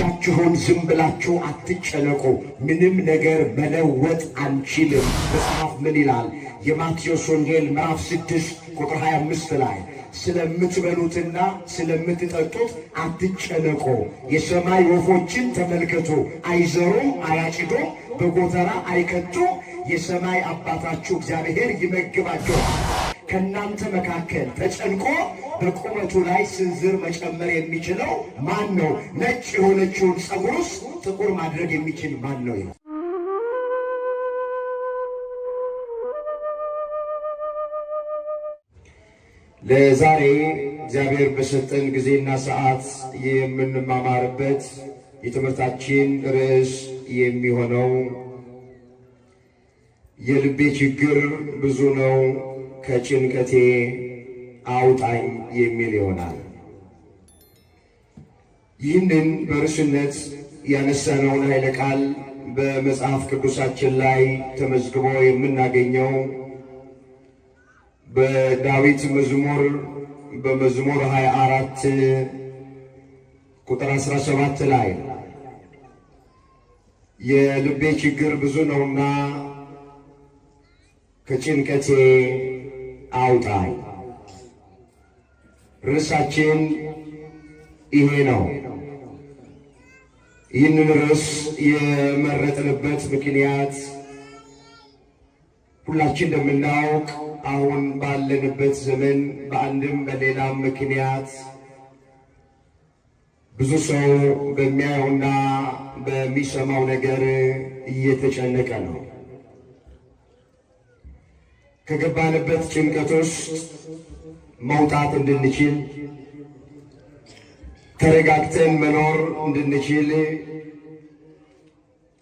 ብቻችሁን ዝም ብላችሁ አትጨነቁ፣ ምንም ነገር መለወጥ አንችልም። መጽሐፍ ምን ይላል? የማቴዎስ ወንጌል ምዕራፍ 6 ቁጥር 25 ላይ ስለምትበሉትና ስለምትጠጡት አትጨነቁ፣ የሰማይ ወፎችን ተመልከቱ፣ አይዘሩም፣ አያጭዱም፣ በጎተራ አይከቱ፣ የሰማይ አባታችሁ እግዚአብሔር ይመግባቸዋል። ከእናንተ መካከል ተጨንቆ በቁመቱ ላይ ስንዝር መጨመር የሚችለው ማን ነው? ነጭ የሆነችውን ፀጉሩስ ጥቁር ማድረግ የሚችል ማን ነው? ለዛሬ እግዚአብሔር በሰጠን ጊዜና ሰዓት የምንማማርበት የትምህርታችን ርዕስ የሚሆነው የልቤ ችግር ብዙ ነው ከጭንቀቴ አውጣኝ የሚል ይሆናል። ይህንን በርዕስነት ያነሳነውን ኃይለ ቃል በመጽሐፍ ቅዱሳችን ላይ ተመዝግቦ የምናገኘው በዳዊት መዝሙር በመዝሙር 24 ቁጥር 17 ላይ የልቤ ችግር ብዙ ነውና ከጭንቀቴ አውጣኝ። ርዕሳችን ይሄ ነው። ይህንን ርዕስ የመረጥንበት ምክንያት ሁላችን እንደምናውቅ አሁን ባለንበት ዘመን በአንድም በሌላም ምክንያት ብዙ ሰው በሚያየውና በሚሰማው ነገር እየተጨነቀ ነው። ከገባንበት ጭንቀት ውስጥ መውጣት እንድንችል፣ ተረጋግተን መኖር እንድንችል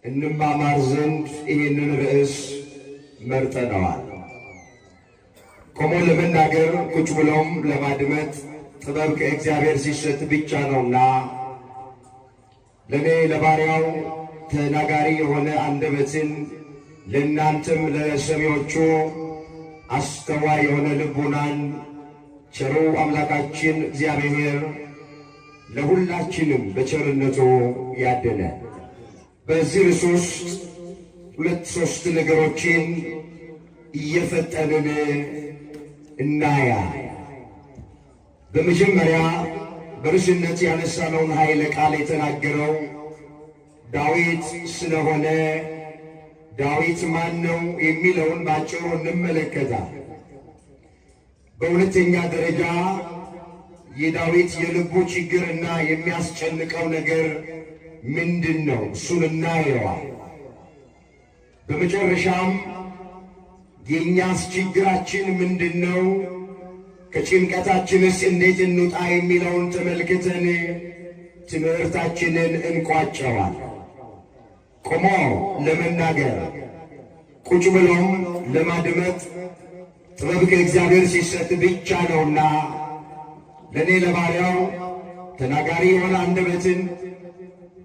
እንማማር ዘንድ ይህንን ርዕስ መርጠነዋል። ቆሞ ለመናገር ቁጭ ብሎም ለማድመጥ ጥበብ ከእግዚአብሔር ሲሰጥ ብቻ ነውና ለእኔ ለባሪያው ተናጋሪ የሆነ አንደበትን ለእናንተም ለሰሚዎቹ አስተዋይ የሆነ ልቡናን ቸሩ አምላካችን እግዚአብሔር ለሁላችንም በቸርነቱ ያደለ። በዚህ ርዕስ ውስጥ 2-3 ነገሮችን እየፈጠንን እናያ። በመጀመሪያ በርዕስነት ያነሳነውን ኃይለ ቃል የተናገረው ዳዊት ስለሆነ ዳዊት ማን ነው የሚለውን ባጭሩ እንመለከታለን። በሁለተኛ ደረጃ የዳዊት የልቡ ችግርና የሚያስጨንቀው ነገር ምንድን ነው? እሱን እናየዋል። በመጨረሻም የእኛስ ችግራችን ምንድን ነው? ከጭንቀታችንስ እንዴት እንውጣ የሚለውን ተመልክተን ትምህርታችንን እንቋጨዋል። ቆሞ ለመናገር ቁጭ ብሎም ለማድመጥ ጥበብ ከእግዚአብሔር ሲሰጥ ብቻ ነውና ለእኔ ለባሪያው ተናጋሪ የሆነ አንደበትን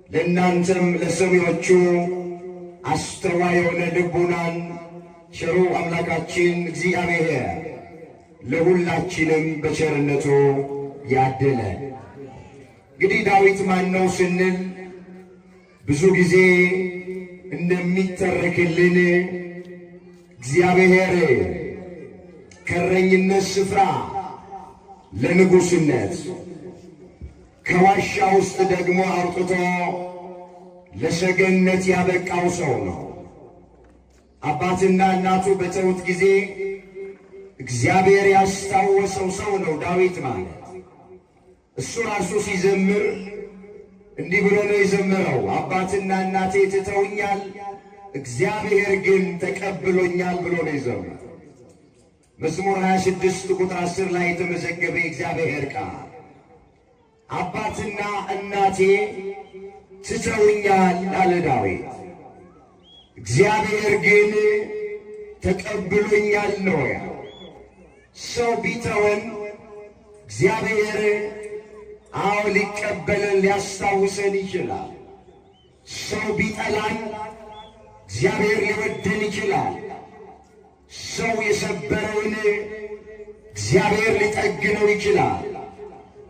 ለእናንተም ለሰሚዎቹ አስተዋይ የሆነ ልቡናን ቸሩ አምላካችን እግዚአብሔር ለሁላችንም በቸርነቱ ያደለ። እንግዲህ ዳዊት ማን ነው ስንል ብዙ ጊዜ እንደሚተረክልን እግዚአብሔር ከእረኝነት ስፍራ ለንጉሥነት ከዋሻ ውስጥ ደግሞ አውጥቶ ለሰገነት ያበቃው ሰው ነው። አባትና እናቱ በተውት ጊዜ እግዚአብሔር ያስታወሰው ሰው ነው ዳዊት ማለት። እሱ ራሱ ሲዘምር እንዲህ ብሎ ነው የዘመረው። አባትና እናቴ ትተውኛል፣ እግዚአብሔር ግን ተቀብሎኛል ብሎ ነው የዘመረው። መዝሙር 26 ቁጥር 10 ላይ የተመዘገበ እግዚአብሔር ቃል አባትና እናቴ ትተውኛል አለ ዳዊት፣ እግዚአብሔር ግን ተቀብሎኛል ነው ያ። ሰው ቢተወን እግዚአብሔር አዎ ሊቀበለን ሊያስታውሰን ይችላል። ሰው ቢጠላን እግዚአብሔር ሊወደን ይችላል። ሰው የሰበረውን እግዚአብሔር ሊጠግነው ይችላል።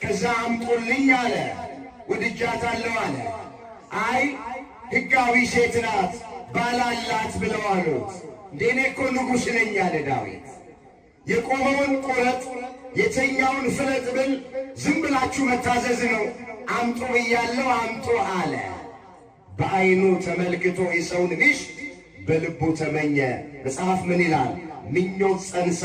ከዛ አምጡልኝ አለ። ወድጃታለሁ አለ። አይ ሕጋዊ ሴት ናት ባላላት ብለው አሉት። እንዴ እኔ እኮ ንጉሥ ነኝ አለ ዳዊት። የቆመውን ቁረጥ የተኛውን ፍለጥ ብል ዝም ብላችሁ መታዘዝ ነው። አምጡ ብያለሁ አምጡ አለ። በዓይኑ ተመልክቶ የሰውን ሚስት በልቡ ተመኘ። መጽሐፍ ምን ይላል? ምኞት ጸንሳ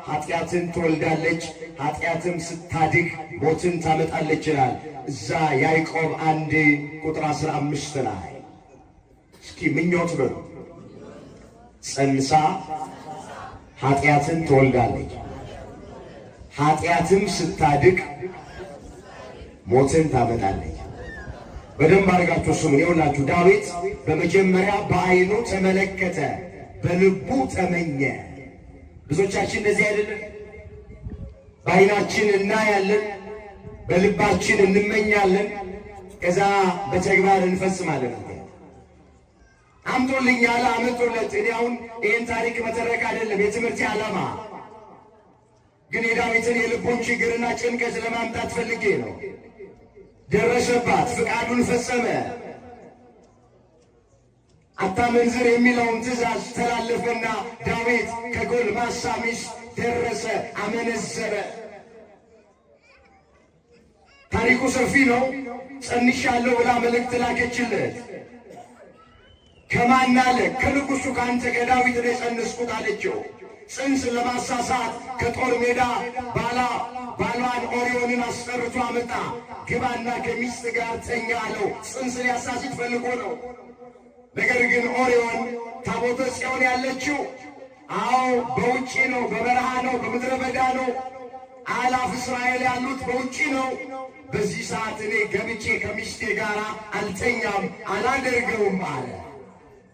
ኃጢአትን ትወልዳለች፣ ኃጢአትም ስታድግ ሞትን ታመጣለች ይላል። እዛ ያዕቆብ 1:15 ላይ እስኪ ምኞት በሉ። ጸንሳ ኃጢአትን ትወልዳለች፣ ኃጢአትም ስታድግ ሞትን ታመጣለች። በደንብ አድርጋችሁ ስሙን። ይኸውላችሁ ዳዊት በመጀመሪያ በዓይኑ ተመለከተ፣ በልቡ ተመኘ። ብዙዎቻችን እንደዚህ አይደለም? በዓይናችን እናያለን፣ በልባችን እንመኛለን፣ ከዛ በተግባር እንፈጽማለን። አምጦልኛል አመጦለት። እኔ አሁን ይህን ታሪክ መተረክ አይደለም የትምህርቴ ዓላማ፣ ግን የዳዊትን የልቡን ችግርና ጭንቀት ለማምጣት ፈልጌ ነው። ደረሰባት፣ ፍቃዱን ፈጸመ። አታመንዝር የሚለውን ትእዛዝ ተላለፈና ዳዊት ከጎልማሳ ሚስት ደረሰ፣ አመነዘረ። ታሪኩ ሰፊ ነው። ጸንሻለሁ ብላ መልእክት ላከችለት። ከማን አለ? ከንጉሡ ከአንተ ከዳዊት ነው የጸነስኩት አለችው። ጽንስ ለማሳሳት ከጦር ሜዳ ባሏን ኦርዮንን አስጠርቶ አመጣ። ግባና ከሚስት ጋር ተኛ አለው። ጽንስ ሊያሳስት ፈልጎ ነው። ነገር ግን ኦርዮን ታቦተ ጽዮን ያለችው በውጪ ነው፣ በበረሃ ነው፣ በምድረ በዳ ነው። አላፍ እስራኤል ያሉት በውጪ ነው። በዚህ ሰዓት እኔ ገብቼ ከሚስቴ ጋር አልተኛም፣ አላደርገውም አለ።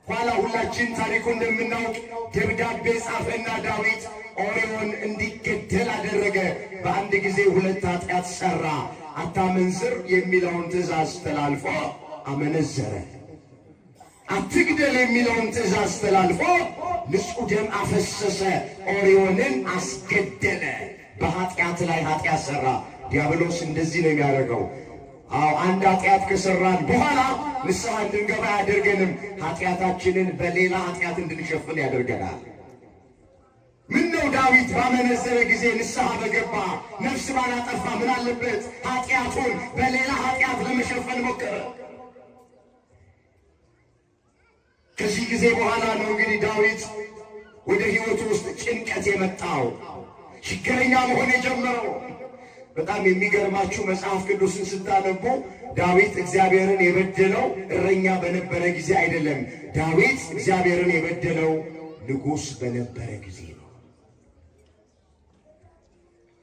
ኋላ ሁላችን ታሪኩ እንደምናውቅ ደብዳቤ ጻፈና ዳዊት ኦርዮን እንዲገደል አደረገ። በአንድ ጊዜ ሁለት ኃጢአት ሠራ። አታመንዝር የሚለውን ትእዛዝ ተላልፎ አመነዘረ። አትግደል የሚለውን ትእዛዝ ተላልፎ ንጹሕ ደም አፈሰሰ። ኦርዮንን አስገደለ። በኃጢአት ላይ ኃጢአት ሠራ። ዲያብሎስ እንደዚህ ነው የሚያደርገው። አንድ ኃጢአት ከሠራን በኋላ ንስሐ እንድንገባ አያደርገንም። ኃጢአታችንን በሌላ ኃጢአት እንድንሸፍን ያደርገናል። ምን ነው ዳዊት ባመነዘረ ጊዜ ንስሐ በገባ ነፍስ ባላጠፋ ምን አለበት? ኃጢአቱን በሌላ ኃጢአት ለመሸፈን ሞከረ። ከዚህ ጊዜ በኋላ ነው እንግዲህ ዳዊት ወደ ሕይወቱ ውስጥ ጭንቀት የመጣው፣ ችግረኛ መሆን የጀመረው። በጣም የሚገርማችሁ መጽሐፍ ቅዱስን ስታነቡ ዳዊት እግዚአብሔርን የበደለው እረኛ በነበረ ጊዜ አይደለም። ዳዊት እግዚአብሔርን የበደለው ንጉሥ በነበረ ጊዜ ነው።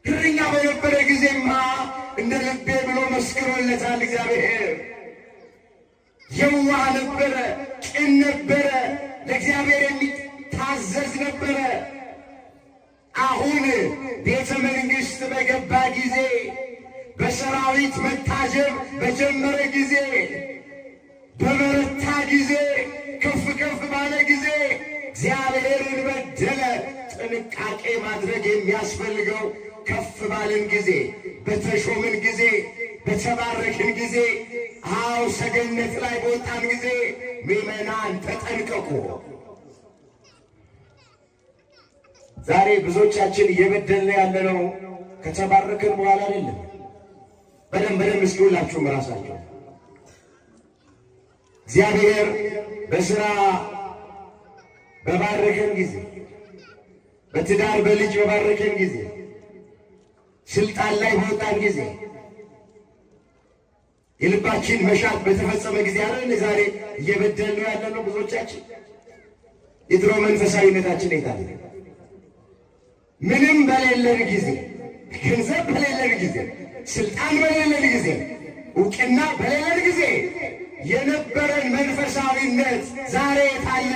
እረኛ በነበረ ጊዜማ እንደ ልቤ ብሎ መስክሮለታል እግዚአብሔር። የዋህ ነበረ፣ ቅን ነበረ፣ ለእግዚአብሔር የሚታዘዝ ነበረ። አሁን ቤተ መንግሥት በገባ ጊዜ፣ በሰራዊት መታጀብ በጀመረ ጊዜ፣ በበረታ ጊዜ፣ ከፍ ከፍ ባለ ጊዜ እግዚአብሔርን በደለ። ጥንቃቄ ማድረግ የሚያስፈልገው ከፍ ባልን ጊዜ፣ በተሾምን ጊዜ፣ በተባረክን ጊዜ፣ ሰገነት ላይ በወጣን ጊዜ ምዕመናን ተጠንቀቁ። ዛሬ ብዙዎቻችን እየበደልን ያለነው ከተባረክን በኋላ አይደለም። በደንብ እስኪ ሁላችሁም ራሳችሁ እግዚአብሔር በሥራ በባረከን ጊዜ፣ በትዳር በልጅ በባረከን ጊዜ፣ ስልጣን ላይ በወጣን ጊዜ፣ የልባችን መሻት በተፈጸመ ጊዜ አይደል ዛሬ እየበደልን ያለነው ብዙዎቻችን። የድሮ መንፈሳዊነታችን የታለ? ምንም በሌለን ጊዜ፣ ገንዘብ በሌለን ጊዜ፣ ስልጣን በሌለን ጊዜ፣ እውቅና በሌለን ጊዜ የነበረን መንፈሳዊነት ዛሬ የታለ?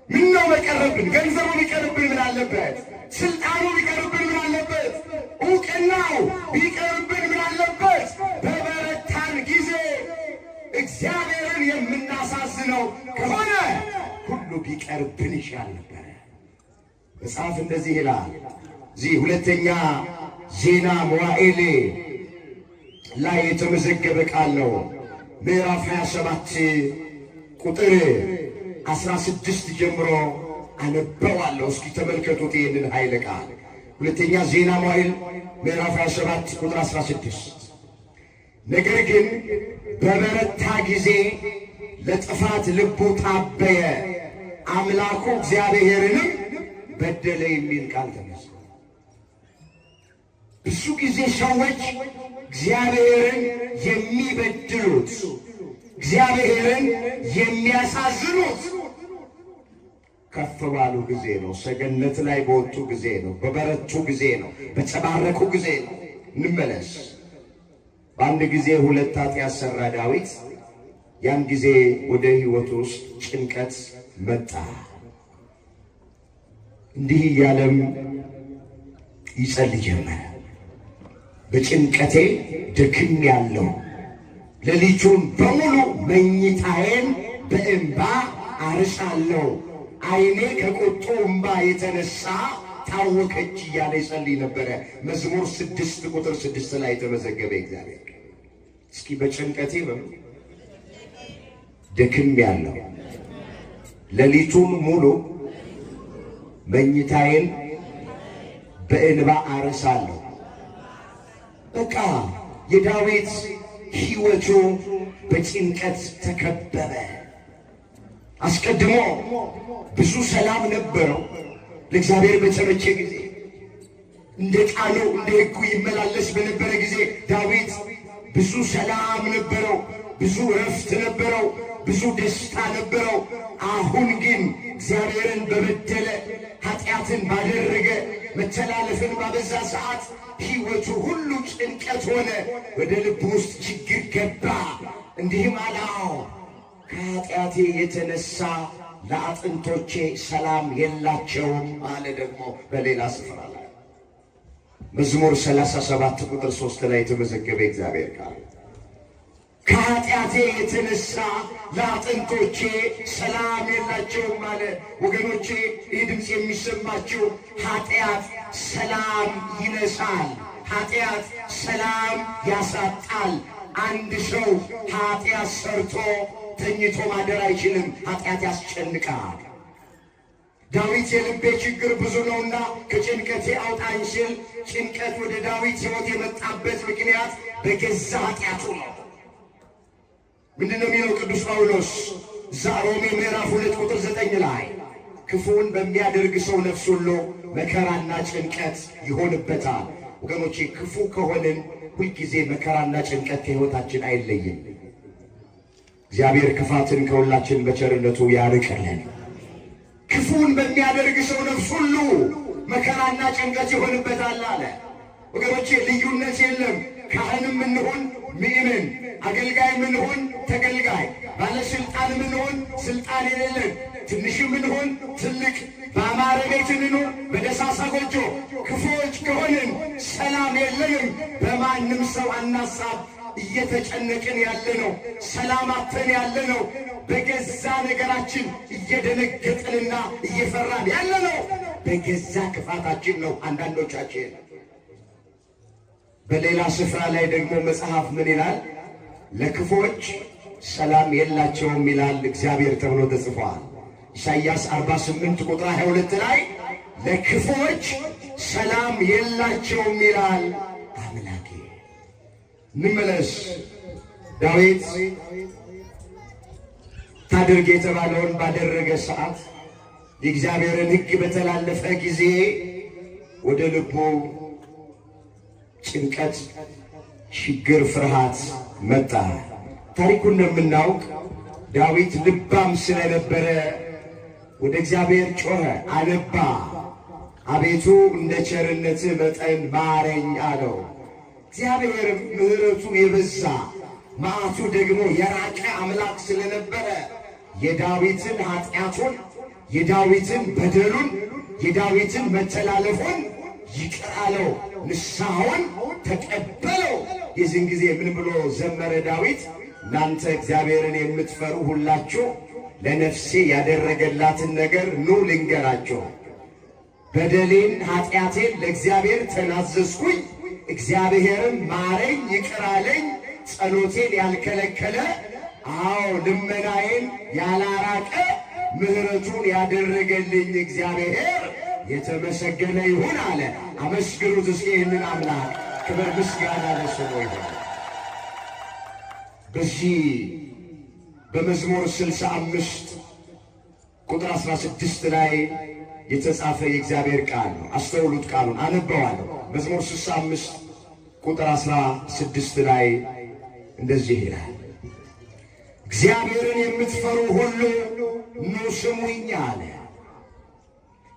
ምን ነው በቀረብን? ገንዘቡ ቢቀርብን ምን አለበት? ስልጣኑ ቢቀርብን ምን አለበት? እውቅናው ቢቀርብን ምን አለበት? በበረታን ጊዜ እግዚአብሔርን የምናሳዝነው ከሆነ ሁሉ ቢቀርብን ይሻል ነበር። መጽሐፍ እንደዚህ ይላል። እዚህ ሁለተኛ ዜና መዋዕል ላይ የተመዘገበ ቃል ነው። ምዕራፍ 27 ቁጥር 16 ጀምሮ አነበዋለሁ። እስኪ ተመልከቱት ይህንን ኃይለ ቃል። ሁለተኛ ዜና መዋዕል ምዕራፍ 27 ቁጥር 16 ነገር ግን በበረታ ጊዜ ለጥፋት ልቡ ታበየ፣ አምላኩ እግዚአብሔርንም በደለ የሚል ቃል ተነሳ። ብዙ ጊዜ ሰዎች እግዚአብሔርን የሚበድሉት፣ እግዚአብሔርን የሚያሳዝኑት ከፍ ባሉ ጊዜ ነው። ሰገነት ላይ በወጡ ጊዜ ነው። በበረቱ ጊዜ ነው። በተባረኩ ጊዜ ነው። እንመለስ። በአንድ ጊዜ ሁለት ኃጢአት ሠራ ዳዊት። ያን ጊዜ ወደ ሕይወቱ ውስጥ ጭንቀት መጣ። እንዲህ እያለም ይጸልይ ጀመረ። በጭንቀቴ ደክሜያለሁ፣ ሌሊቱን በሙሉ መኝታዬን በእንባ አርሳለሁ፣ ዓይኔ ከቁጡ እምባ የተነሳ ታወከች እያለ ይጸልይ ነበረ። መዝሙር 6 ቁጥር 6 ላይ የተመዘገበ እግዚአብሔር። እስኪ በጭንቀቴ ደክሜያለሁ፣ ሌሊቱን ሙሉ መኝታዬን በእንባ አርሳለሁ። በቃ የዳዊት ሕይወቱ በጭንቀት ተከበበ። አስቀድሞ ብዙ ሰላም ነበረው። ለእግዚአብሔር በተመቸ ጊዜ እንደ ቃሉ እንደ ሕጉ ይመላለስ በነበረ ጊዜ ዳዊት ብዙ ሰላም ነበረው፣ ብዙ ረፍት ነበረው፣ ብዙ ደስታ ነበረው። አሁን ግን እግዚአብሔርን በበደለ ኃጢአትን ባደረገ መተላለፍን ባበዛ ሰዓት ሕይወቱ ሁሉ ጭንቀት ሆነ። ወደ ልቡ ውስጥ ችግር ገባ። እንዲህም አለው፣ ከኃጢአቴ የተነሳ ለአጥንቶቼ ሰላም የላቸውም አለ። ደግሞ በሌላ ስፍራ ላይ መዝሙር 37 ቁጥር 3 ላይ የተመዘገበ እግዚአብሔር ቃል ከኃጢአቴ የተነሳ ለአጥንቶቼ ሰላም የላቸውም አለ። ወገኖቼ ይህ ድምፅ የሚሰማችሁ ኃጢአት ሰላም ይነሳል። ኃጢአት ሰላም ያሳጣል። አንድ ሰው ኃጢአት ሰርቶ ተኝቶ ማደር አይችልም። ኃጢአት ያስጨንቃል። ዳዊት የልቤ ችግር ብዙ ነውና ከጭንቀቴ አውጣኝ ሲል ጭንቀት ወደ ዳዊት ሕይወት የመጣበት ምክንያት በገዛ ኃጢአቱ ነው። ምንድነው የሚለው ቅዱስ ጳውሎስ ሮሜ ምዕራፍ 2 ቁጥር 9 ላይ ክፉውን በሚያደርግ ሰው ነፍስ ሁሉ መከራና ጭንቀት ይሆንበታል። ወገኖቼ ክፉ ከሆንን ሁልጊዜ መከራና ጭንቀት ከሕይወታችን አይለይም። እግዚአብሔር ክፋትን ከሁላችን በቸርነቱ ያርቅልን። ክፉን በሚያደርግ ሰው ነፍስ ሁሉ መከራና ጭንቀት ይሆንበታል አለ። ወገኖቼ ልዩነት የለም። ካህንም እንሆን ምእመን፣ አገልጋይም እንሆን ተገልጋይ፣ ባለስልጣንም እንሆን ስልጣን የሌለን፣ ትንሽም እንሆን ትልቅ፣ በአማረ ቤት እንሆን በደሳሳ ጎጆ ክፉዎች ከሆንን ሰላም የለንም። በማንም ሰው አናሳብ እየተጨነቅን ያለ ነው። ሰላም አጥተን ያለ ነው። በገዛ ነገራችን እየደነገጥንና እየፈራን ያለ ነው። በገዛ ክፋታችን ነው አንዳንዶቻችን። በሌላ ስፍራ ላይ ደግሞ መጽሐፍ ምን ይላል? ለክፎች ሰላም የላቸውም ይላል እግዚአብሔር ተብሎ ተጽፏል። ኢሳይያስ 48 ቁጥር 22 ላይ ለክፎች ሰላም የላቸውም ይላል አምላኬ። እንመለስ። ዳዊት ታድርግ የተባለውን ባደረገ ሰዓት የእግዚአብሔርን ሕግ በተላለፈ ጊዜ ወደ ልቡ ጭንቀት፣ ችግር፣ ፍርሃት መጣ። ታሪኩን እንደምናውቅ ዳዊት ልባም ስለነበረ ወደ እግዚአብሔር ጮኸ፣ አነባ። አቤቱ እንደ ቸርነትህ መጠን ማረኝ አለው። እግዚአብሔርም ምሕረቱ የበዛ መዓቱ ደግሞ የራቀ አምላክ ስለነበረ የዳዊትን ኃጢአቱን፣ የዳዊትን በደሉን፣ የዳዊትን መተላለፉን ይቅር አለው። ንስሐውን ተቀበለው። የዚህን ጊዜ ምን ብሎ ዘመረ ዳዊት? እናንተ እግዚአብሔርን የምትፈሩ ሁላችሁ ለነፍሴ ያደረገላትን ነገር ኑ ልንገራችሁ። በደሌን ኃጢአቴን ለእግዚአብሔር ተናዘዝኩኝ፣ እግዚአብሔርም ማረኝ ይቅር አለኝ ጸሎቴን ያልከለከለ አዎ ልመናዬን ያላራቀ ምሕረቱን ያደረገልኝ እግዚአብሔር የተመሰገነ ይሁን አለ። አመስግኑት እስኪ ይህንን አምላክ። ክብር ምስጋና ለስሙ ይሁን። በዚህ በመዝሙር 65 ቁጥር 16 ላይ የተጻፈ የእግዚአብሔር ቃል ነው። አስተውሉት፣ ቃሉን አነበዋለሁ። መዝሙር 65 ቁጥር 16 ላይ እንደዚህ ይላል፣ እግዚአብሔርን የምትፈሩ ሁሉ ኑ ስሙኝ አለ።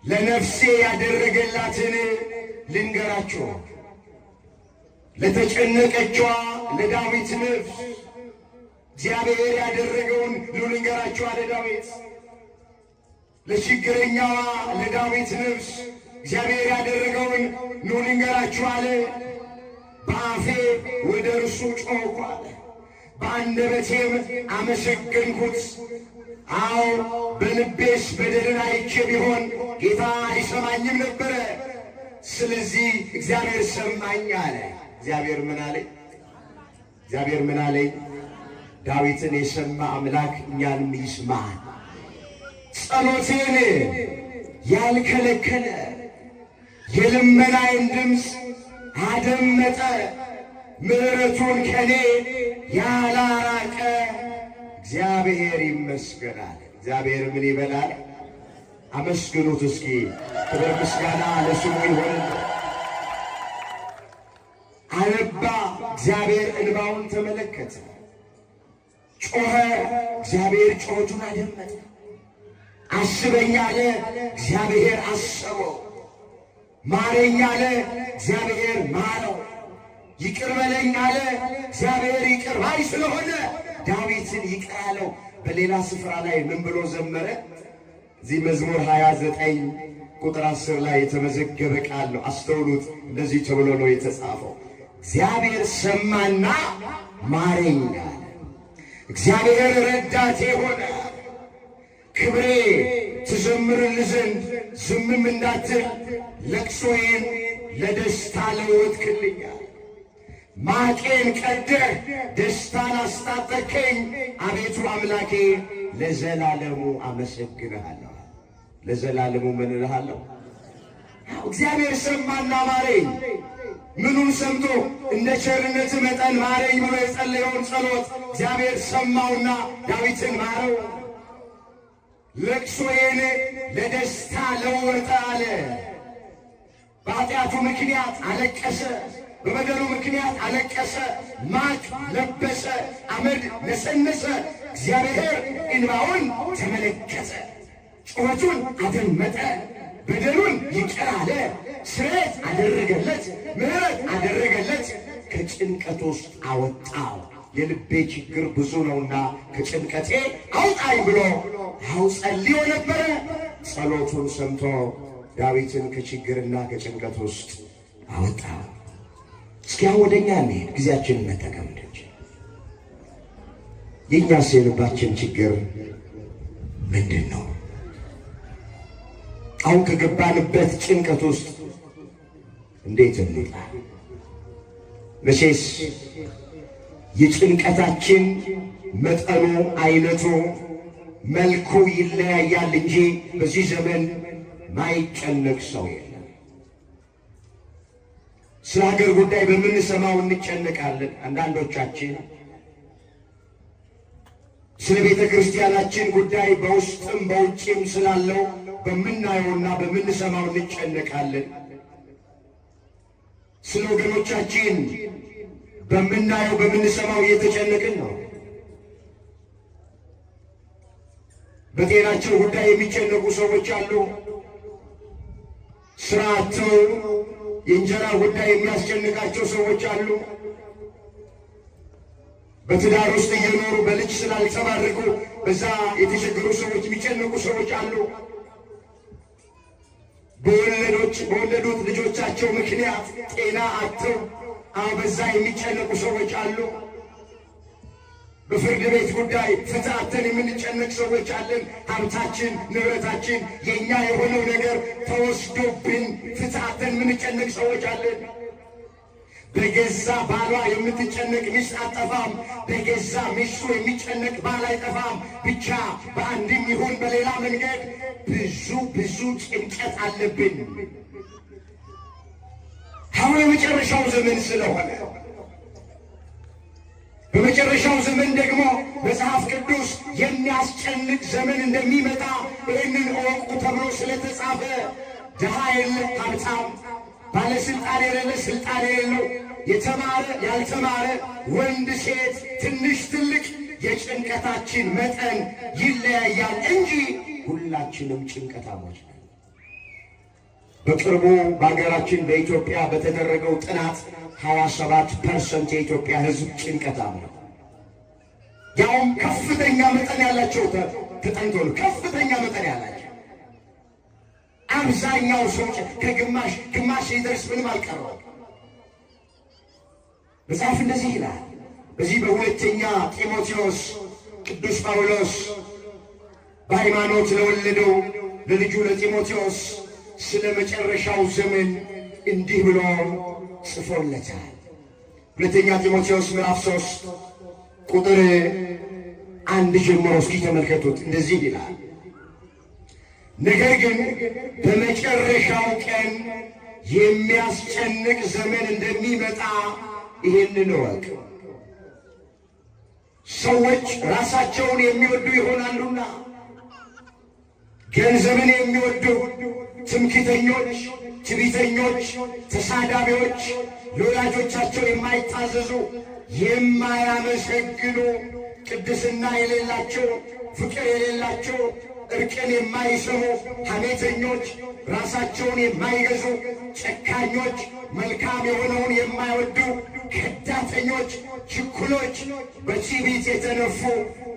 ለነፍሴ ያደረገላትን ልንገራችሁ፣ ለተጨነቀችዋ ለዳዊት ነፍስ እግዚአብሔር ያደረገውን ልንገራችሁ አለ ዳዊት። ለችግረኛዋ ለዳዊት ነፍስ እግዚአብሔር ያደረገውን ልንገራችሁ አለ። በአፌ ወደ እርሱ ጮኽኩ አለ፣ በአንደበቴም አመሰገንኩት። አዎ በልቤስ በደልን አይቼ ቢሆን ጌታ አይሰማኝም ነበረ። ስለዚህ እግዚአብሔር ሰማኝ አለ። እግዚአብሔር ምን አለኝ? እግዚአብሔር ምን አለኝ? ዳዊትን የሰማ አምላክ እኛንም ይስማል። ጸሎቴን ያልከለከለ የልመናዬን ድምፅ አደመጠ። ምሕረቱን ከኔ ያላራቀ እግዚአብሔር ይመስገናል። እግዚአብሔር ምን ይበላል? አመስግኑት እስኪ። ክብር ምስጋና ለስሙ ይሁን። አነባ፣ እግዚአብሔር እንባውን ተመለከተ። ጮኸ፣ እግዚአብሔር ጮቱን አደመጠ። አስበኝ አለ፣ እግዚአብሔር አሰበው። ማረኝ አለ፣ እግዚአብሔር ማረው። ይቅር በለኝ አለ፣ እግዚአብሔር ይቅር ባይ ስለሆነ ዳዊትን ይቅር አለው። በሌላ ስፍራ ላይ ምን ብሎ ዘመረ? እዚህ መዝሙር 29 ቁጥር 10 ላይ የተመዘገበ ቃል ነው። አስተውሉት። እንደዚህ ተብሎ ነው የተጻፈው፣ እግዚአብሔር ሰማና ማረኝ አለ። እግዚአብሔር ረዳቴ ሆነ፣ ክብሬ ትዘምርልህ ዘንድ ዝምም እንዳትል ለቅሶዬን ለደስታ ለወጥክልኛል። ማቄን ቀደህ ደስታን አስታጠቀኝ። አቤቱ አምላኬ ለዘላለሙ አመሰግንሃለሁ። ለዘላለሙ ምን እልሃለሁ? እግዚአብሔር ሰማና ማረኝ። ምኑን ሰምቶ? እንደ ቸርነት መጠን ማረኝ ብሎ የጸለየውን ጸሎት እግዚአብሔር ሰማውና ዳዊትን ማረው። ለቅሶዬን ለደስታ ለወጠ አለ። በኃጢአቱ ምክንያት አለቀሰ፣ በበደሉ ምክንያት አለቀሰ፣ ማቅ ለበሰ፣ አመድ ነሰነሰ። እግዚአብሔር እንባውን ተመለከተ፣ ጩኸቱን አደመጠ፣ በደሉን ይቅር አለ፣ ስርየት አደረገለት፣ ምሕረት አደረገለት፣ ከጭንቀት ውስጥ አወጣው። የልቤ ችግር ብዙ ነውና ከጭንቀቴ አውጣኝ ብሎ ያው ጸልዮ ነበረ። ጸሎቱን ሰምቶ ዳዊትን ከችግርና ከጭንቀት ውስጥ አወጣው። እስኪ አሁን ወደኛ እንሂድ፣ ጊዜያችንን መጠቀም እንድንችል። የእኛስ የልባችን ችግር ምንድን ነው? አሁን ከገባንበት ጭንቀት ውስጥ እንዴት እንውጣ? መቼስ የጭንቀታችን መጠኑ፣ አይነቱ፣ መልኩ ይለያያል እንጂ በዚህ ዘመን ማይጨነቅ ሰው የለም። ስለ ሀገር ጉዳይ በምንሰማው እንጨነቃለን። አንዳንዶቻችን ስለ ቤተ ክርስቲያናችን ጉዳይ በውስጥም በውጭም ስላለው በምናየውና በምንሰማው እንጨነቃለን። ስለ ወገኖቻችን በምናየው በምንሰማው እየተጨነቅን ነው። በጤናቸው ጉዳይ የሚጨነቁ ሰዎች አሉ። ስራ አጥተው የእንጀራ ጉዳይ የሚያስጨንቃቸው ሰዎች አሉ። በትዳር ውስጥ እየኖሩ በልጅ ስላልተባረኩ በዛ የተቸገሩ ሰዎች የሚጨነቁ ሰዎች አሉ። በወለዱት ልጆቻቸው ምክንያት ጤና አጥተው በዛ የሚጨነቁ ሰዎች አሉ። በፍርድ ቤት ጉዳይ ፍትሕ አጥተን የምንጨነቅ ሰዎች አለን። ሀብታችን፣ ንብረታችን፣ የእኛ የሆነው ነገር ተወስዶብን ፍትሕ አጥተን የምንጨነቅ ሰዎች አለን። በገዛ ባሏ የምትጨነቅ ሚስት አጠፋም፣ በገዛ ሚስቱ የሚጨነቅ ባል አይጠፋም። ብቻ በአንድም ይሁን በሌላ መንገድ ብዙ ጭንቀት አለብን። አሁን የመጨረሻው ዘመን ስለሆነ በመጨረሻው ዘመን ደግሞ መጽሐፍ ቅዱስ የሚያስጨንቅ ዘመን እንደሚመጣ ይህንን እወቁ ተብሎ ስለተጻፈ ድሃ የለ ሀብታም፣ ባለስልጣን የሌለ ስልጣን የሌለው፣ የተማረ ያልተማረ፣ ወንድ ሴት፣ ትንሽ ትልቅ የጭንቀታችን መጠን ይለያያል እንጂ ሁላችንም ጭንቀታሞች ነን። በቅርቡ በሀገራችን በኢትዮጵያ በተደረገው ጥናት 27% የኢትዮጵያ ሕዝብ ጭንቀታም ነው። ያውም ከፍተኛ መጠን ያላቸው ተጠንቶ ነው። ከፍተኛ መጠን ያላቸው አብዛኛው ሰው ግማሽ ሊደርስ ምንም አልቀረው። መጽሐፍ እንደዚህ ይላል። በዚህ በሁለተኛ ጢሞቴዎስ ቅዱስ ጳውሎስ በሃይማኖት ለወለደው ለልጁ ለጢሞቴዎስ ስለ መጨረሻው ዘመን እንዲህ ብሎ ጽፎለታል። ሁለተኛ ጢሞቴዎስ ምዕራፍ 3 ቁጥር 1 ጀምሮ እስኪ ተመልከቱት። እንደዚህ ይላል፣ ነገር ግን በመጨረሻው ቀን የሚያስጨንቅ ዘመን እንደሚመጣ ይህንን እወቅ። ሰዎች ራሳቸውን የሚወዱ ይሆናሉና፣ ገንዘብን የሚወዱ፣ ትምክህተኞች፣ ትዕቢተኞች፣ ተሳዳቢዎች፣ ለወላጆቻቸው የማይታዘዙ፣ የማያመሰግኑ፣ ቅድስና የሌላቸው፣ ፍቅር የሌላቸው፣ እርቅን የማይሰሙ፣ ሐሜተኞች፣ ራሳቸውን የማይገዙ፣ ጨካኞች፣ መልካም የሆነውን የማይወዱ፣ ከዳተኞች፣ ችኩሎች፣ በትዕቢት የተነፉ፣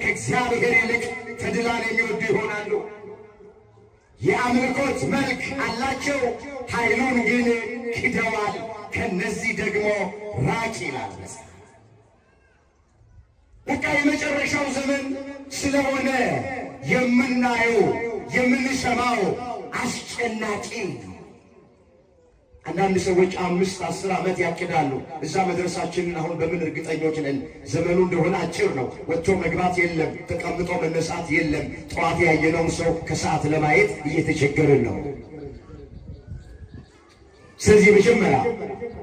ከእግዚአብሔር ይልቅ ተድላን የሚወዱ ይሆናሉ። የአምልኮት መልክ አላቸው፣ ኃይሉን ግን ክደዋል። ከነዚህ ደግሞ ራቅ ይላል። በቃ የመጨረሻው ዘመን ስለሆነ የምናየው የምንሰማው አስጨናቂ። አንዳንድ ሰዎች 5-10 ዓመት ያቅዳሉ። እዛ መድረሳችንን አሁን በምን እርግጠኞች ነን? ዘመኑ እንደሆነ አጭር ነው። ወጥቶ መግባት የለም፣ ተቀምጦ መነሳት የለም። ጠዋት ያየነውን ሰው ከሰዓት ለማየት እየተቸገርን ነው። ስለዚህ መጀመሪያ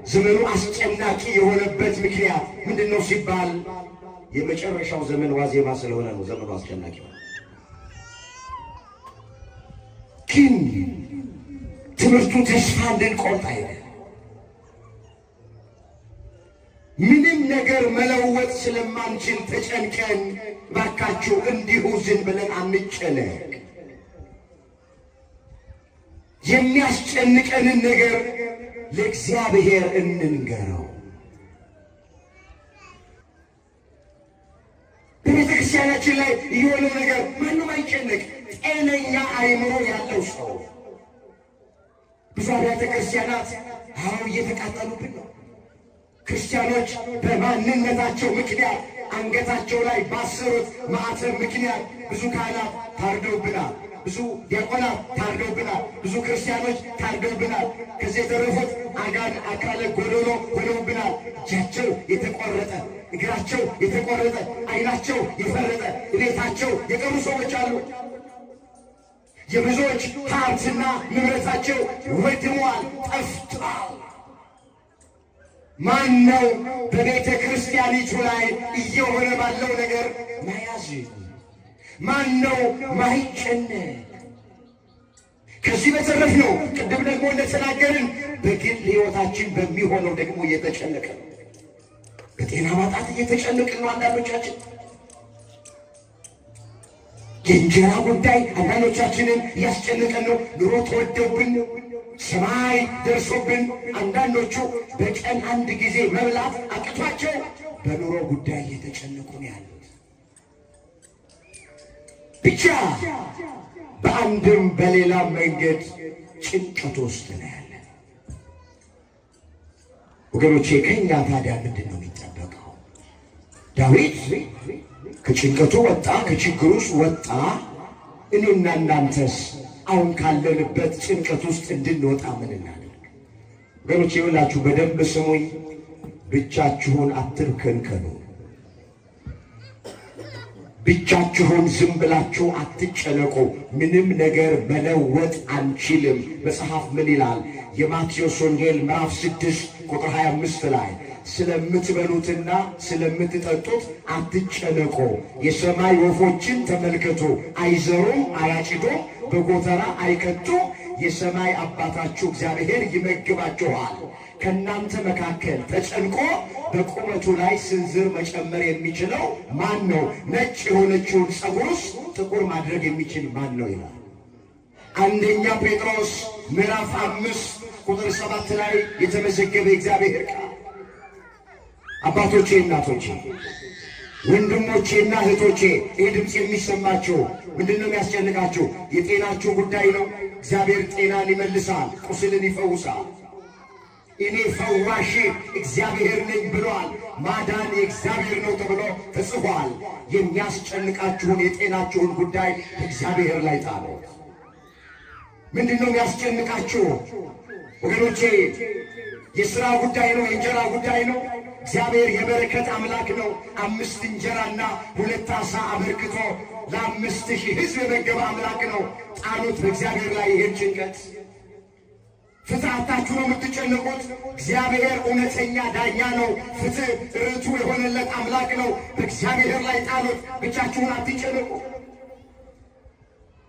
ዘመኑ አስጨናቂ የሆነበት ምክንያት ምንድን ነው ሲባል የመጨረሻው ዘመን ዋዜማ ስለሆነ ነው ዘመኑ አስጨናቂ ነው። ግን ትምህርቱ ተስፋ እንድንቆርጥ አይደለም። ምንም ነገር መለወጥ ስለማንችል ተጨንቀን ባካችሁ እንዲሁ ዝም ብለን አንጨነቅ። የሚያስጨንቀንን ነገር ለእግዚአብሔር እንንገረው። በቤተ ክርስቲያናችን ላይ የሆነው ነገር ማንም አይጨነቅ። ጤነኛ አእምሮ ያለው ሰው ብዙ አብያተ ክርስቲያናት አሁን እየተቃጠሉብን ነው። ክርስቲያኖች በማንነታቸው ምክንያት አንገታቸው ላይ ባሰሩት ማዕተብ ምክንያት ብዙ ካህናት ታርደውብናል፣ ብዙ ዲያቆናት ታርደውብናል፣ ብዙ ክርስቲያኖች ታርደውብናል። ከዚህ የተረፉት አካለ ጎደሎ ሆነውብናል። እጃቸው የተቆረጠ፣ እግራቸው የተቆረጠ፣ ዓይናቸው የፈረጠ፣ ቤታቸው የቀሩ ሰዎች አሉ። የብዙዎች ሀብትና ንብረታቸው ወድሟል፣ ጠፍቷል። ማን ነው በቤተ ክርስቲያኒቱ ላይ እየሆነ ባለው ነገር መያዝ? ማን ነው ማይጨነቅ? ከዚህ በተረፍ ነው ቅድም ደግሞ እንደተናገርን በግል ሕይወታችን በሚሆነው ደግሞ እየተጨነቀ ነው። በጤና ማጣት እየተጨነቅን ነው አንዳንዶቻችን። የእንጀራ ጉዳይ አንዳንዶቻችንን እያስጨነቀን ነው። ኑሮ ተወደውብን፣ ሰማይ ደርሶብን፣ አንዳንዶቹ በቀን አንድ ጊዜ መብላት አቅቷቸው በኑሮ ጉዳይ እየተጨነቁ ነው ያሉት። ብቻ በአንድም በሌላ መንገድ ጭንቀት ውስጥ ነው ያለን ወገኖቼ። ከእኛ ታዲያ ምንድን ነው የሚጠበቀው? ዳዊት ከጭንቀቱ ወጣ፣ ከችግሩ ውስጥ ወጣ። እኔና እናንተስ አሁን ካለንበት ጭንቀት ውስጥ እንድንወጣ ምን እናድርግ? ወገኖቼ ይኸውላችሁ በደንብ ስሙኝ። ብቻችሁን አትብከንከኑ፣ ብቻችሁን ዝም ብላችሁ አትጨነቁ። ምንም ነገር መለወጥ አንችልም። መጽሐፍ ምን ይላል? የማቴዎስ ወንጌል ምዕራፍ 6 ቁጥር 25 ላይ ስለምትበሉትና ስለምትጠጡት አትጨነቁ። የሰማይ ወፎችን ተመልከቱ፣ አይዘሩም፣ አያጭዱም፣ በጎተራ አይከቱም፣ የሰማይ አባታችሁ እግዚአብሔር ይመግባችኋል። ከእናንተ መካከል ተጨንቆ በቁመቱ ላይ ስንዝር መጨመር የሚችለው ማን ነው? ነጭ የሆነችውን ፀጉርስ ጥቁር ማድረግ የሚችል ማን ነው ይላል። አንደኛ ጴጥሮስ ምዕራፍ 5 ቁጥር 7 ላይ የተመዘገበ እግዚአብሔር ቃል። አባቶቼ፣ እናቶቼ፣ ወንድሞቼና እህቶቼ ይህ ድምፅ የሚሰማችሁ ምንድነው የሚያስጨንቃችሁ? የጤናችሁ ጉዳይ ነው። እግዚአብሔር ጤናን ይመልሳል፣ ቁስልን ይፈውሳል። እኔ ፈዋሽ እግዚአብሔር ነኝ ብሏል። ማዳን የእግዚአብሔር ነው ተብሎ ተጽፏል። የሚያስጨንቃችሁን የጤናችሁን ጉዳይ እግዚአብሔር ላይ ጣሉት። ምንድነው የሚያስጨንቃችሁ ወገኖቼ? የሥራ ጉዳይ ነው? የእንጀራ ጉዳይ ነው? እግዚአብሔር የበረከት አምላክ ነው። 5 እንጀራና 2 ዓሣ አበርክቶ ለ5,000 ሕዝብ የመገበ አምላክ ነው። ጣሉት በእግዚአብሔር ላይ ይህን ጭንቀት። ፍትሕ አጣችሁ ነው የምትጨነቁት? እግዚአብሔር እውነተኛ ዳኛ ነው። ፍትሕ ርቱ የሆነለት አምላክ ነው። በእግዚአብሔር ላይ ጣሉት። ብቻችሁን አትጨነቁ።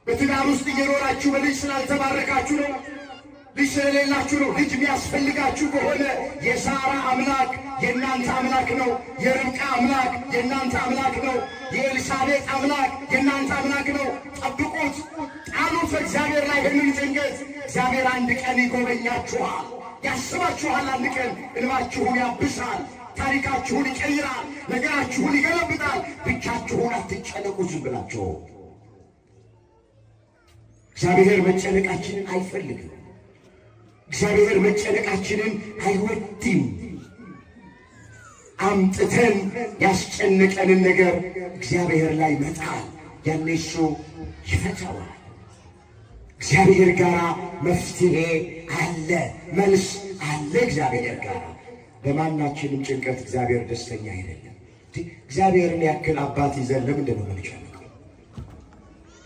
በትዳር ውስጥ እየኖራችሁ በልጅ ስላልተባረካችሁ ነው። ልጅ ስለሌላችሁ ነው። ልጅ የሚያስፈልጋችሁ ከሆነ የሳራ አምላክ የእናንተ አምላክ ነው። የርብቃ አምላክ የእናንተ አምላክ ነው። የኤልሳቤጥ አምላክ የእናንተ አምላክ ነው። ጠብቁት፣ ጣሉት እግዚአብሔር ላይ ይህንን ጭንቀት። እግዚአብሔር አንድ ቀን ይጎበኛችኋል፣ ያስባችኋል። አንድ ቀን እንባችሁን ያብሳል፣ ታሪካችሁን ይቀይራል፣ ነገራችሁን ይገለብጣል። ብቻችሁን አትጨነቁ ዝም ብላችሁ። እግዚአብሔር መጨነቃችንን አይፈልግም። እግዚአብሔር መጨነቃችንን አይወድም። አምጥተን ያስጨነቀንን ነገር እግዚአብሔር ላይ መጣል፣ ያኔ እሱ ይፈታዋል። እግዚአብሔር ጋር መፍትሄ አለ፣ መልስ አለ። እግዚአብሔር ጋር በማናችንም ጭንቀት እግዚአብሔር ደስተኛ አይደለም። እግዚአብሔርን ያክል አባት ይዘን ለምንድን ነው የምንጨነቀው?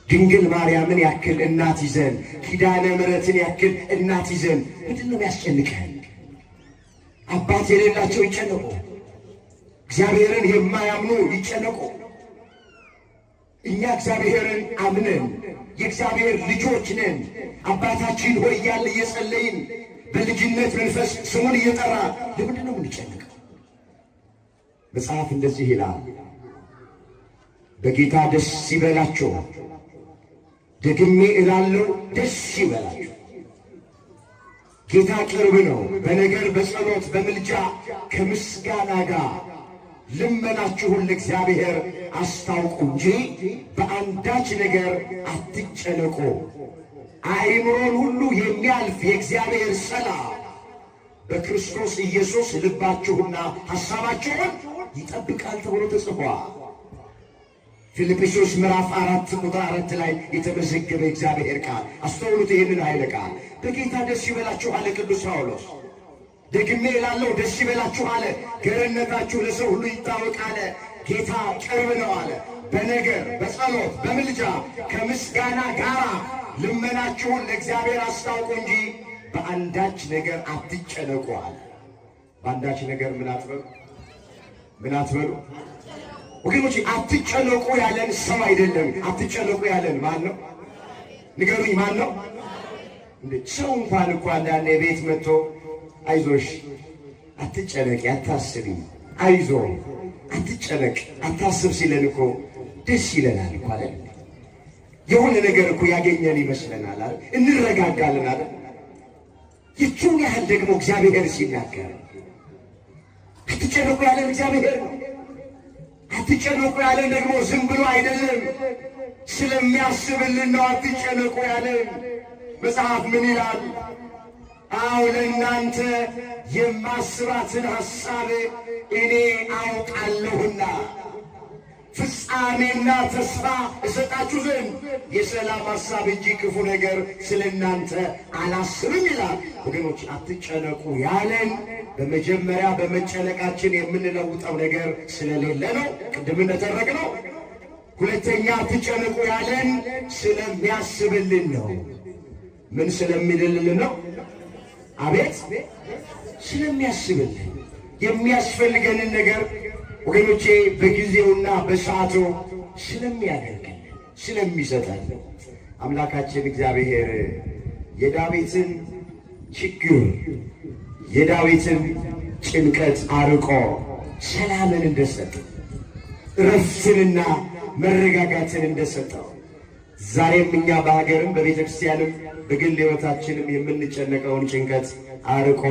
ድንግል ማርያምን ያክል እናት ይዘን፣ ኪዳነ ምሕረትን ያክል እናት ይዘን ምንድን ነው የሚያስጨንቀን? አባት የሌላቸው ይጨነቁ፣ እግዚአብሔርን የማያምኑ ይጨነቁ። እኛ እግዚአብሔርን አምነን የእግዚአብሔር ልጆች ነን። አባታችን ሆይ እያልን እየጸለይን በልጅነት መንፈስ ስሙን እየጠራ ለምንድን ነው የምንጨነቀው? መጽሐፍ እንደዚህ ይላል፣ በጌታ ደስ ይበላችሁ። ደግሜ እላለሁ ደስ ይበላችሁ። ጌታ ቅርብ ነው። በነገር በጸሎት በምልጃ ከምስጋና ጋር ልመናችሁን ለእግዚአብሔር አስታውቁ እንጂ በአንዳች ነገር አትጨነቁ። አእምሮን ሁሉ የሚያልፍ የእግዚአብሔር ሰላም በክርስቶስ ኢየሱስ ልባችሁና ሐሳባችሁን ይጠብቃል ተብሎ ተጽፏል። ፊልጵስዩስ ምዕራፍ 4 ቁጥር 4 ላይ የተመዘገበ እግዚአብሔር ቃል። አስተውሉት ይህንን ኃይለ ቃል። በጌታ ደስ ይበላችሁ አለ ቅዱስ ጳውሎስ። ደግሜ እላለሁ ደስ ይበላችሁ አለ። ገርነታችሁ ለሰው ሁሉ ይታወቅ አለ። ጌታ ቅርብ ነው አለ። በነገር በጸሎት በምልጃ ከምስጋና ጋር ልመናችሁን ለእግዚአብሔር አስታውቁ እንጂ በአንዳች ነገር አትጨነቁ አለ። በአንዳች ነገር ምን አትበሉ ወገኖች። አትጨነቁ ያለን ሰው አይደለም። አትጨነቁ ያለን ማን ነው? ንገሩኝ፣ ማን ነው? ሰው እንኳን እኮ አንዳንድ ቤት መጥቶ አይዞሽ አትጨነቂ አታስቢ፣ አይዞ አትጨነቅ አታስብ ሲለን እኮ ደስ ይለናል እኮ አይደል? የሆነ ነገር እኮ ያገኘን ይመስለናል አይደል? እንረጋጋለን አይደል? ይቹን ያህል ደግሞ እግዚአብሔር ሲናገር አትጨነቁ ያለን እግዚአብሔር ነው። አትጨነቁ ያለን ደግሞ ዝም ብሎ አይደለም፣ ስለሚያስብልን ነው አትጨነቁ ያለን። መጽሐፍ ምን ይላል? አዎ ለእናንተ የማስባትን ሐሳብ እኔ አውቃለሁና ፍጻሜና ተስፋ እሰጣችሁ ዘንድ የሰላም ሐሳብ እንጂ ክፉ ነገር ስለ እናንተ አላስብም ይላል። ወገኖች አትጨነቁ ያለን በመጀመሪያ በመጨነቃችን የምንለውጠው ነገር ስለሌለ ነው፣ ቅድም እንደተረክነው። ሁለተኛ አትጨነቁ ያለን ስለሚያስብልን ነው። ምን ስለሚልልን ነው? አቤት ስለሚያስብልን የሚያስፈልገንን ነገር ወገኖቼ በጊዜውና በሰዓቱ ስለሚያደርግልን ስለሚሰጠን አምላካችን እግዚአብሔር የዳዊትን ችግር የዳዊትን ጭንቀት አርቆ ሰላምን እንደሰጠው እረፍትንና መረጋጋትን እንደሰጠው ዛሬም እኛ በሀገርም በቤተ ክርስቲያንም በግል ሕይወታችንም የምንጨነቀውን ጭንቀት አርቆ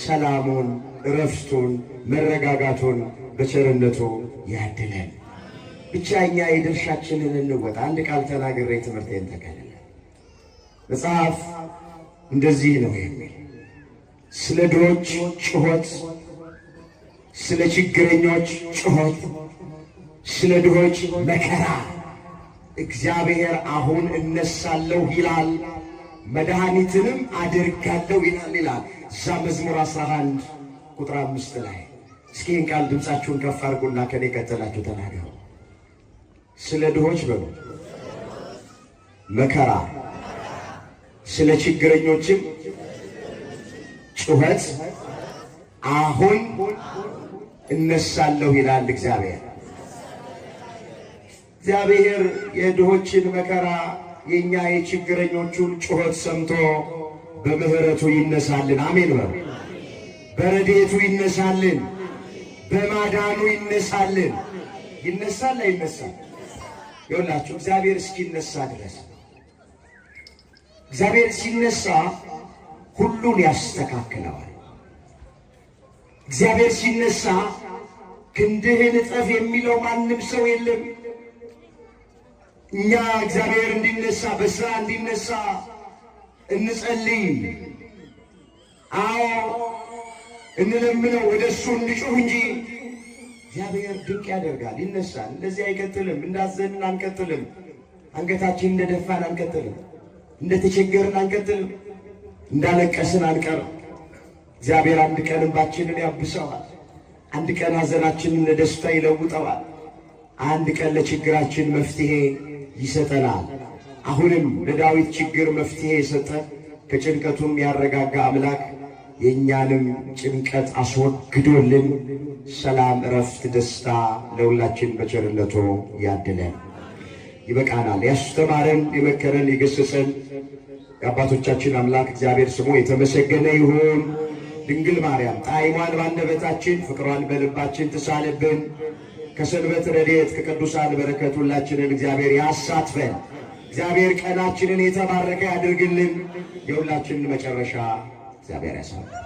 ሰላሙን እረፍቱን መረጋጋቱን በቸርነቱ ያድለን። ብቻ እኛ የድርሻችንን እንወጣ። አንድ ቃል ተናግሬ ትምህርቴን ተከለለ። መጽሐፍ እንደዚህ ነው የሚል ስለ ድሆች ጩኸት፣ ስለ ችግረኞች ጩኸት፣ ስለ ድሆች መከራ እግዚአብሔር አሁን እነሳለሁ ይላል፣ መድኃኒትንም አደርጋለሁ ይላል። እዛ መዝሙር 11 ቁጥር 5 ላይ እስኪ ይህን ቃል ድምፃችሁን ከፍ አድርጉና ከኔ ቀጥላችሁ ተናገሩ። ስለ ድሆች በሉ መከራ፣ ስለ ችግረኞችም ጩኸት አሁን እነሳለሁ ይላል እግዚአብሔር። እግዚአብሔር የድሆችን መከራ የኛ የችግረኞቹን ጩኸት ሰምቶ በምህረቱ ይነሳልን። አሜን በሉ። በረድኤቱ ይነሳልን፣ በማዳኑ ይነሳልን። ይነሳል አይነሳል? ይኸውላችሁ እግዚአብሔር እስኪነሳ ድረስ እግዚአብሔር ሲነሳ ሁሉን ያስተካክለዋል። እግዚአብሔር ሲነሳ ክንድህን እጠፍ የሚለው ማንም ሰው የለም። እኛ እግዚአብሔር እንዲነሳ በስራ እንዲነሳ እንጸልይ። አዎ እንለምነው፣ ወደ እሱ እንጩህ እንጂ እግዚአብሔር ድንቅ ያደርጋል፣ ይነሳል። እንደዚህ አይቀጥልም። እንዳዘንን አንቀጥልም። አንገታችን እንደደፋን አንቀጥልም። እንደተቸገርን አንቀጥልም። እንዳለቀስን አንቀርም። እግዚአብሔር አንድ ቀን እንባችንን ያብሰዋል። አንድ ቀን ሐዘናችንን ለደስታ ይለውጠዋል። አንድ ቀን ለችግራችን መፍትሄ ይሰጠናል። አሁንም ለዳዊት ችግር መፍትሄ የሰጠ ከጭንቀቱም ያረጋጋ አምላክ የእኛንም ጭንቀት አስወግዶልን ሰላም፣ እረፍት፣ ደስታ ለሁላችን በቸርነቱ ያድለን። ይበቃናል። ያስተማረን፣ የመከረን፣ የገሰጸን የአባቶቻችን አምላክ እግዚአብሔር ስሙ የተመሰገነ ይሁን። ድንግል ማርያም ጣዕሟን ባንደበታችን ፍቅሯን በልባችን ትሳልብን። ከሰንበት ረድኤት ከቅዱሳን በረከት ሁላችንን እግዚአብሔር ያሳትፈን። እግዚአብሔር ቀናችንን የተባረከ ያድርግልን። የሁላችንን መጨረሻ እግዚአብሔር ያሳትፈን።